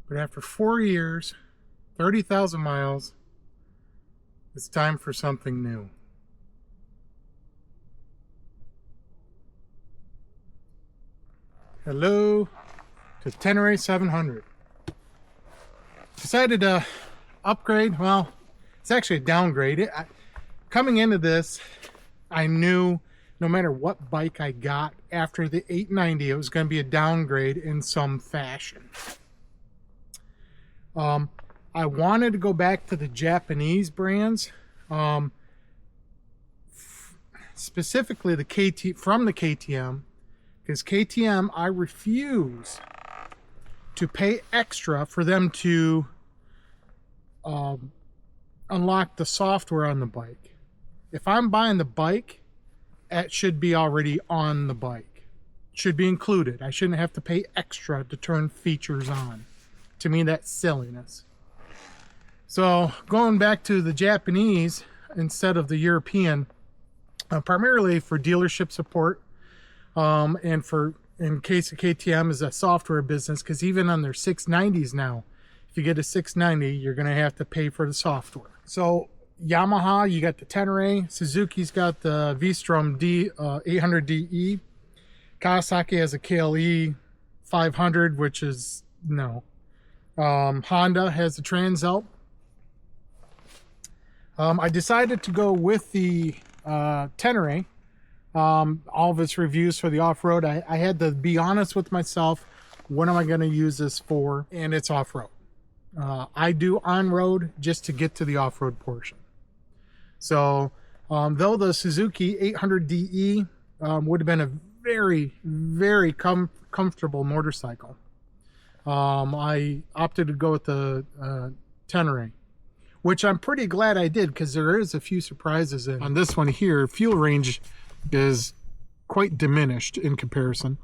But after 4 years, 30,000 miles, it's time for something new. Hello to Tenere 700. Decided to upgrade. Well, it's actually a downgrade. Coming into this, I knew no matter what bike I got after the 890, it was going to be a downgrade in some fashion. I wanted to go back to the Japanese brands, specifically the from the KTM, because KTM, I refuse to pay extra for them to unlock the software on the bike. If I'm buying the bike, it should be already on the bike. It should be included. I shouldn't have to pay extra to turn features on. To me, that's silliness. So going back to the Japanese instead of the European, primarily for dealership support, and in case of KTM is a software business, because even on their 690s now, if you get a 690, you're going to have to pay for the software. So Yamaha, you got the Tenere, Suzuki's got the V-Strom 800DE, Kawasaki has a KLE 500, which is no. Honda has the Transalp. I decided to go with the Tenere. All of its reviews for the off-road, I had to be honest with myself. What am I going to use this for? And it's off-road. I do on-road just to get to the off-road portion. So though the Suzuki 800DE would have been a very, very comfortable motorcycle, I opted to go with the Tenere, which I'm pretty glad I did, because there is a few surprises in. On this one here, fuel range is quite diminished in comparison.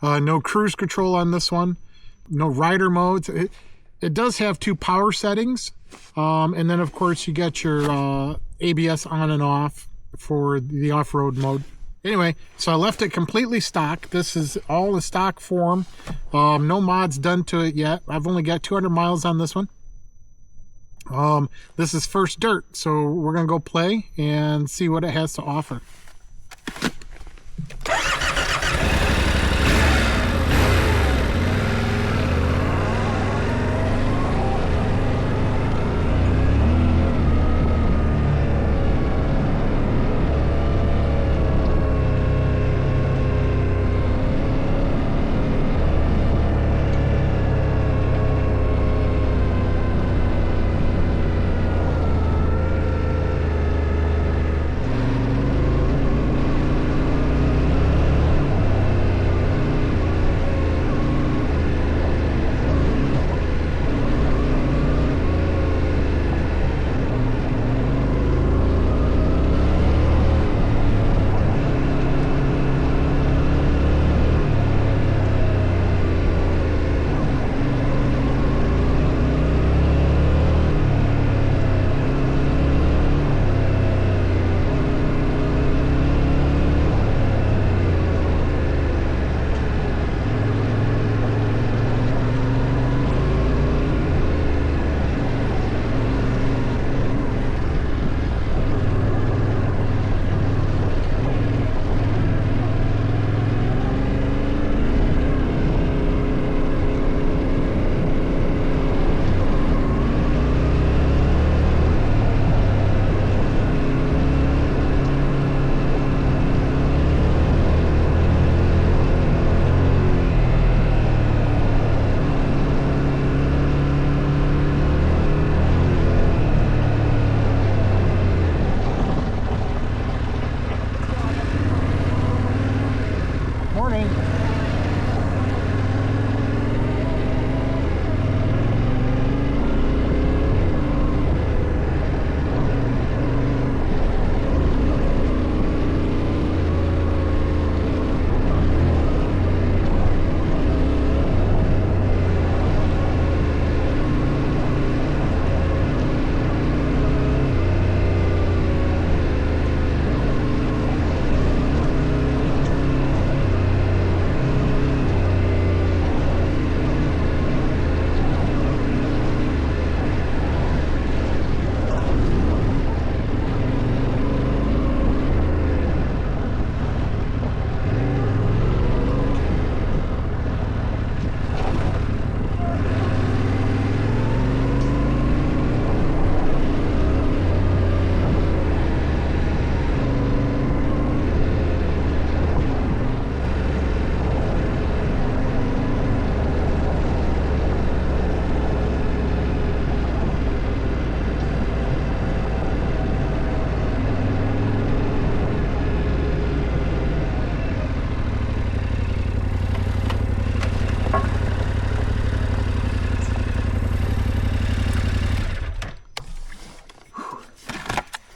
No cruise control on this one, no rider modes. It does have 2 power settings, and then of course you got your ABS on and off for the off-road mode. Anyway, so I left it completely stock. This is all the stock form. No mods done to it yet. I've only got 200 miles on this one. This is first dirt, so we're gonna go play and see what it has to offer.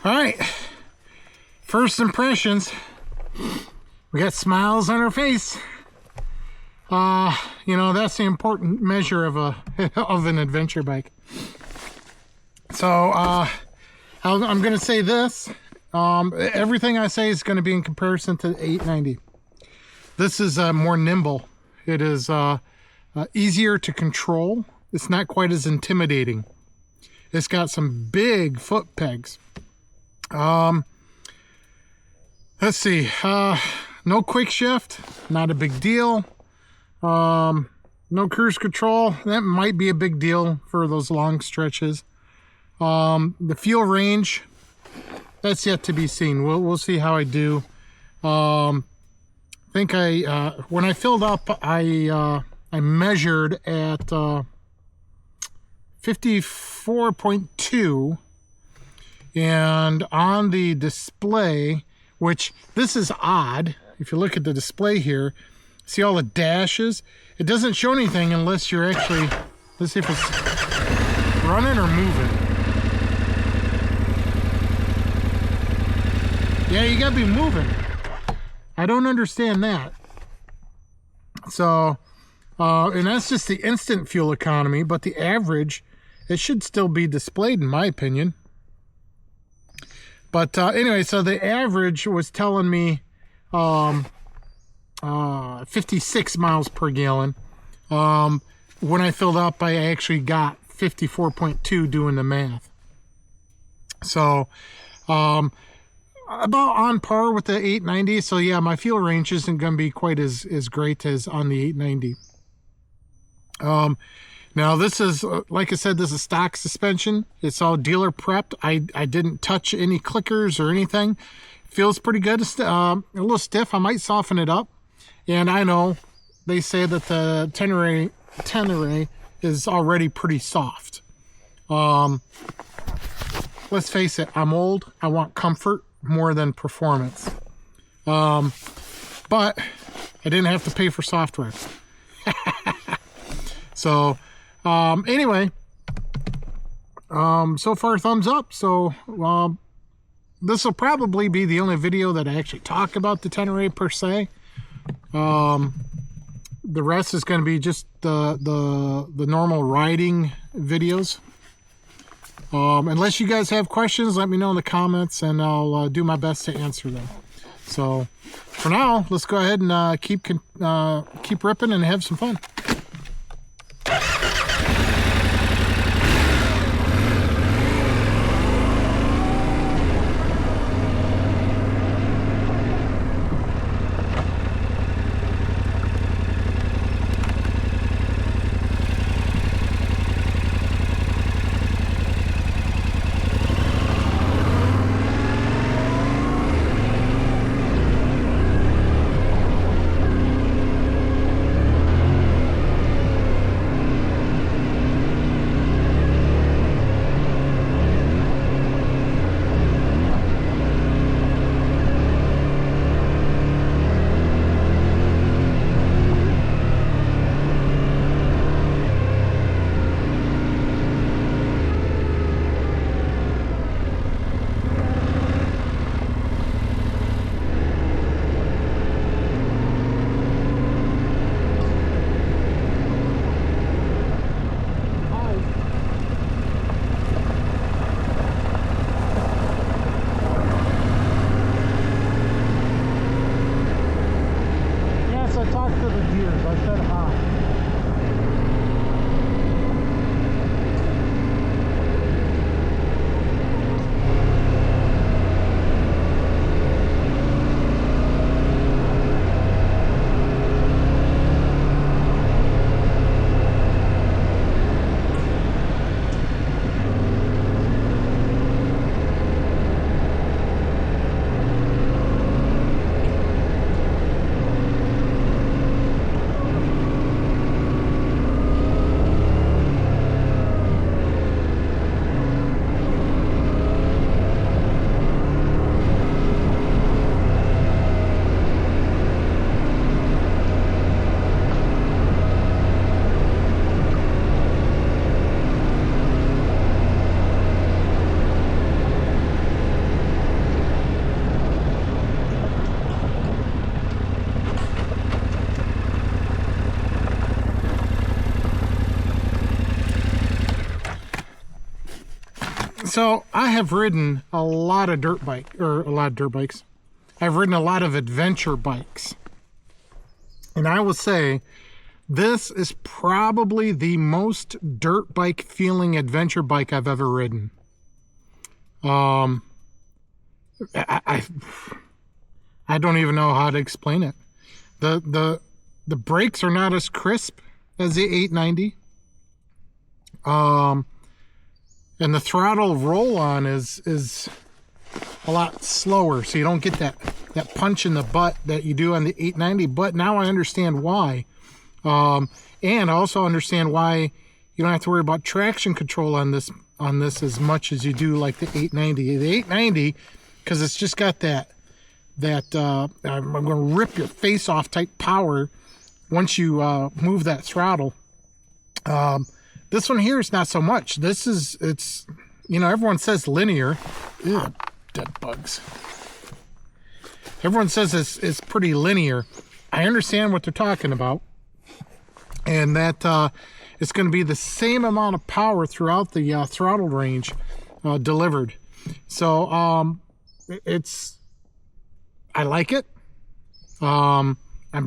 All right, first impressions. We got smiles on our face. You know, that's the important measure of an adventure bike. So I'm going to say this. Everything I say is going to be in comparison to the 890. This is more nimble. It is easier to control. It's not quite as intimidating. It's got some big foot pegs. Let's see. No quick shift. Not a big deal. No cruise control. That might be a big deal for those long stretches. The fuel range, that's yet to be seen. We'll see how I do. I think when I filled up, I measured at 54.2, and on the display, which this is odd. If you look at the display here, see all the dashes? It doesn't show anything unless you're actually, let's see if it's running or moving. Yeah, you gotta be moving. I don't understand that. So, and that's just the instant fuel economy, but the average, it should still be displayed in my opinion. But anyway, so the average was telling me 56 miles per gallon. When I filled up, I actually got 54.2 doing the math. So, about on par with the 890. So yeah, my fuel range isn't going to be quite as great as on the 890. Now this is, like I said, this is stock suspension. It's all dealer prepped. I didn't touch any clickers or anything. Feels pretty good. A little stiff. I might soften it up. And I know they say that the Tenere is already pretty soft. Let's face it, I'm old. I want comfort more than performance. But I didn't have to pay for software. So anyway, so far thumbs up. So this will probably be the only video that I actually talk about the Tenere per se. The rest is going to be just the normal riding videos. Unless you guys have questions, let me know in the comments and I'll do my best to answer them. So for now, let's go ahead and keep ripping and have some fun. So I have ridden a lot of dirt bikes. I've ridden a lot of adventure bikes. And I will say, this is probably the most dirt bike feeling adventure bike I've ever ridden. I don't even know how to explain it. The brakes are not as crisp as the 890. And the throttle roll on is a lot slower, so you don't get that punch in the butt that you do on the 890. But now I understand why. And I also understand why you don't have to worry about traction control on this as much as you do like the 890. The 890, because it's just got that I'm going to rip your face off type power once you move that throttle. This one here is not so much. It's everyone says linear. Ew, dead bugs. Everyone says it's pretty linear. I understand what they're talking about. And that it's going to be the same amount of power throughout the throttle range delivered. So I like it. I'm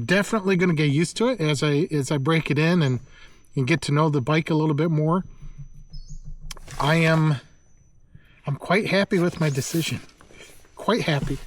definitely going to get used to it as I break it in and get to know the bike a little bit more. I'm quite happy with my decision. Quite happy.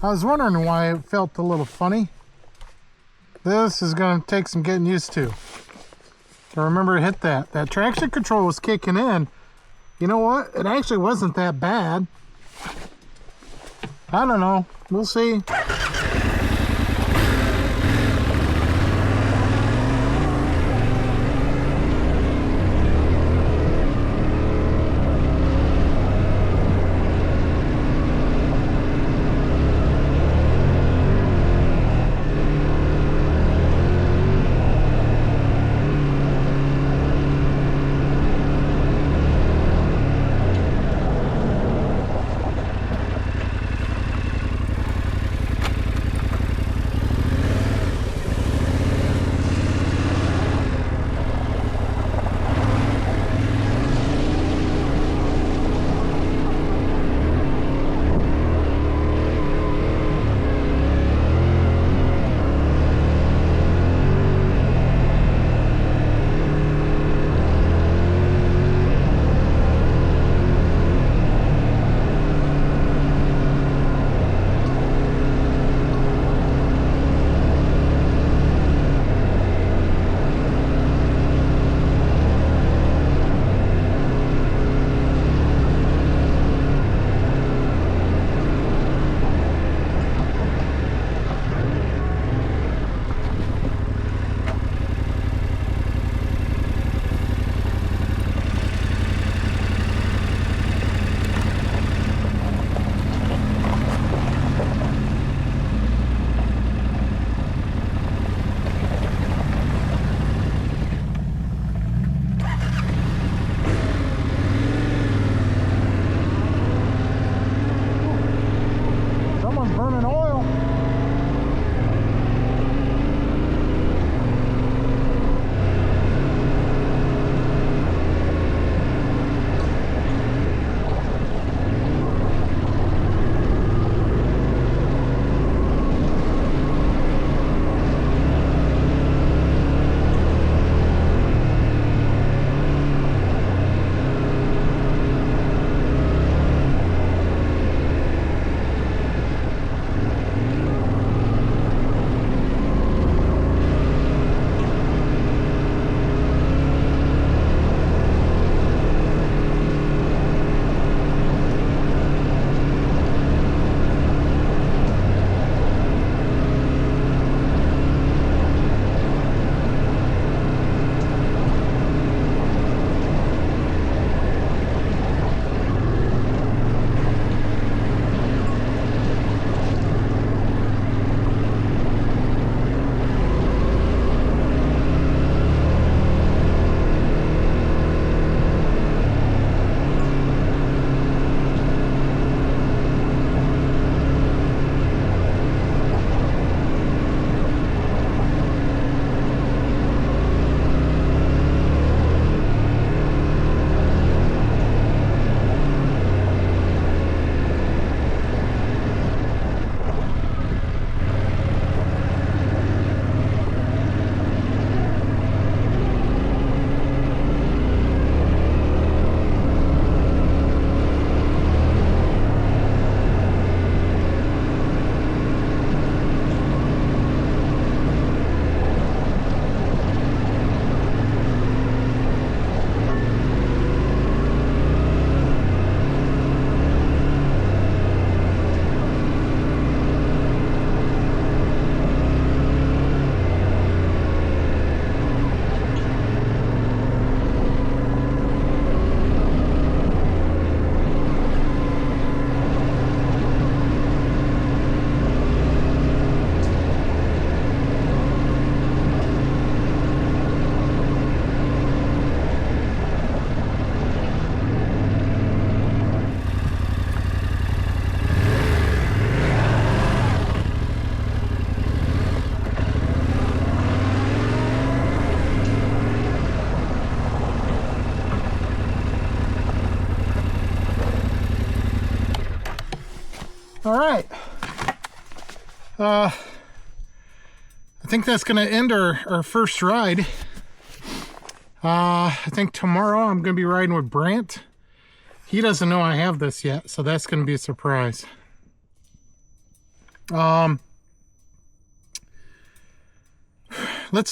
I was wondering why it felt a little funny. This is going to take some getting used to. I remember it hit that. That traction control was kicking in. You know what? It actually wasn't that bad. I don't know. We'll see. All right. I think that's going to end our first ride. I think tomorrow I'm going to be riding with Brant. He doesn't know I have this yet, so that's going to be a surprise. Let's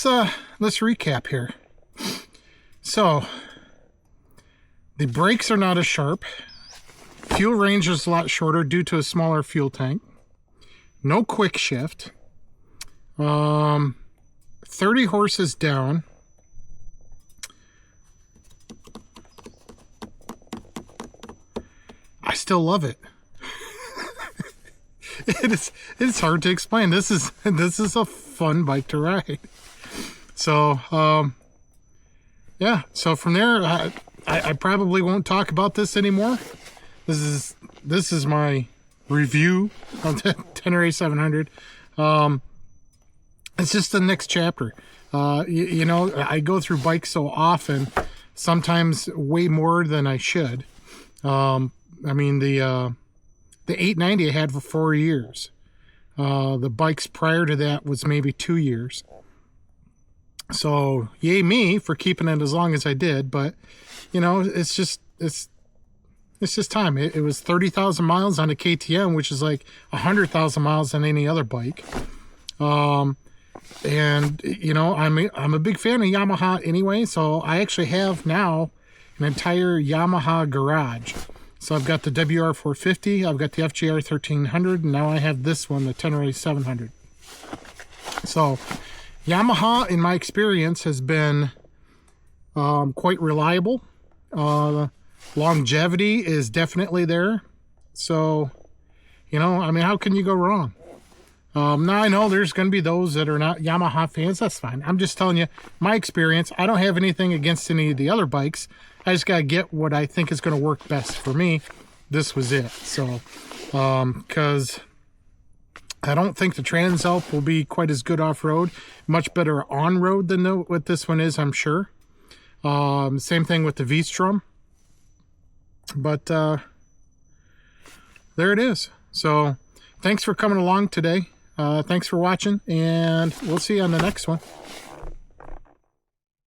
recap here. So the brakes are not as sharp. Fuel range is a lot shorter due to a smaller fuel tank. No quick shift. 30 horses down. I still love it. It's hard to explain. This is a fun bike to ride. So yeah. So from there, I probably won't talk about this anymore. This is my review of the Tenere 700. It's just the next chapter. You know, I go through bikes so often, sometimes way more than I should. I mean, the 890 I had for 4 years. The bikes prior to that was maybe 2 years. So yay me for keeping it as long as I did. But you know, it's just time. It was 30,000 miles on a KTM, which is like 100,000 miles on any other bike. And you know, I'm a big fan of Yamaha anyway. So I actually have now an entire Yamaha garage. So I've got the WR450, I've got the FJR 1300, and now I have this one, the Tenere 700. So Yamaha, in my experience, has been quite reliable. Longevity is definitely there. So, you know, I mean, how can you go wrong? Now I know there's going to be those that are not Yamaha fans. That's fine. I'm just telling you my experience. I don't have anything against any of the other bikes. I just got to get what I think is going to work best for me. This was it. So, because I don't think the Transalp will be quite as good off-road. Much better on-road than what this one is, I'm sure. Same thing with the V-Strom. But there it is. So thanks for coming along today. Thanks for watching, and we'll see you on the next one.